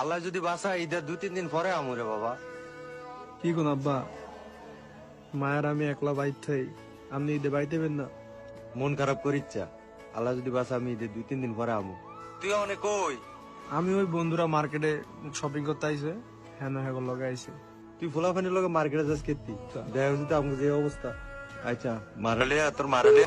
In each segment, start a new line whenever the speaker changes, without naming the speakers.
আল্লাহ যদি বাসা ঈদের 2-3 দিন পরে আমরে বাবা।
কি কোন আব্বা, মায়ের আমি একলা বাইর থাই, আপনি ঈদে বাইতেবেন না?
মন খারাপ করিচ্ছা, আল্লাহ যদি বাসা আমি ঈদের 2-3 দিন পরে আমু। তুই অনেক কই?
আমি ওই বন্ধুরা মার্কেটে শপিং করতে আইছে, হ্যাঁ হ্যাঁ লগে আইছে।
তুই ফুলাফানির লোক মার্কেটে যাস কেতি দেখা যদি আমাকে যে অবস্থা। আচ্ছা মারালে তোর মারালে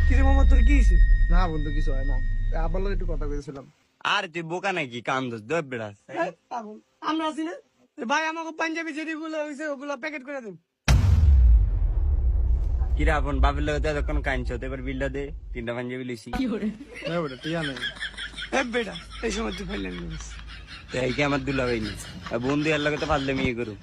কিরে মামা, তোর কি হইছে? না বন্ধু, কিছু হয় না, আব্বার লগে একটু কথা কইছিলাম।
আর তুই বোকা নাকি কান্দস দব বেড়াস।
আমরা আছি না ভাই, আমাকে পাঞ্জাবি যেগুলো হইছে ওগুলো প্যাকেট করে দেন।
কিরা আপন বাপের লোক যখন কাঁদছ এবার বিলটা দে, 3টা পাঞ্জাবি লইছি।
হ্যাঁ বেটা, টিয়া নেই। হ্যাঁ বেটা, এই সময় তুই ফাইলেন নিস।
তাই কি আমার দুলা হইনি বন্ধু এর লগে তো পারলে মেয়ে করু।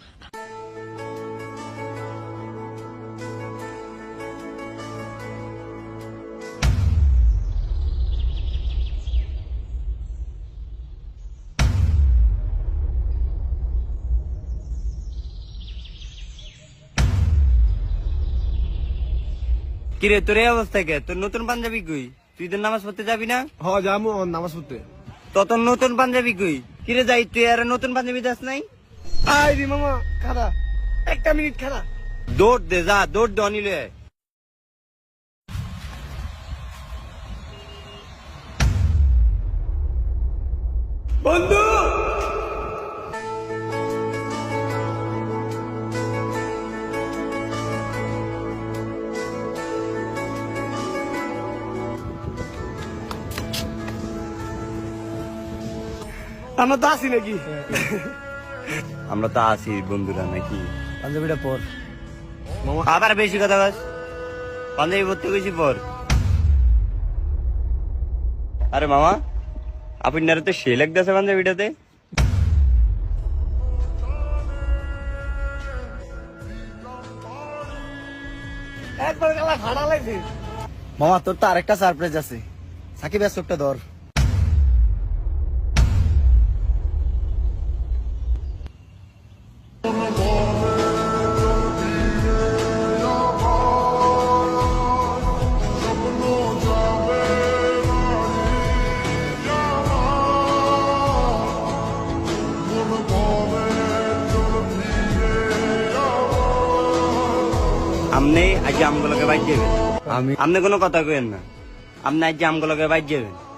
কিরে তোর এই অবস্থা কে? তোর নতুন পাঞ্জাবি কই? তুই তো নামাজ পড়তে যাবি না?
হ যামু নামাজ পড়তে।
তো তোর নতুন পাঞ্জাবি কই? কিরে যাই তুই আর নতুন পাঞ্জাবি দাস নাই?
আই রে মামা, খারা একটা মিনিট খারা।
দৌড় দে, যা দৌড় দে অনিলে।
বন্ধু আমরা তো আসি নাকি?
আমরা তো আছি বন্ধুরা নাকি?
পাঞ্জাবিটা পর।
আবার বেশি কথা বল, পাঞ্জাবি পড়তে বেশি পর। আরে মামা, আপনার তো সে লাগতেছে পাঞ্জাবিটাতে।
একবার গালা খাড়া লাগছে।
মামা তোর তো আরেকটা সারপ্রাইজ আছে, সাকিব একটা ধর।
আপনি আজ আমগুলোকে বাইর যাবেন, আপনি কোনো কথা কেন না, আপনি আজ আমগুলোকে বাইর যাবেন।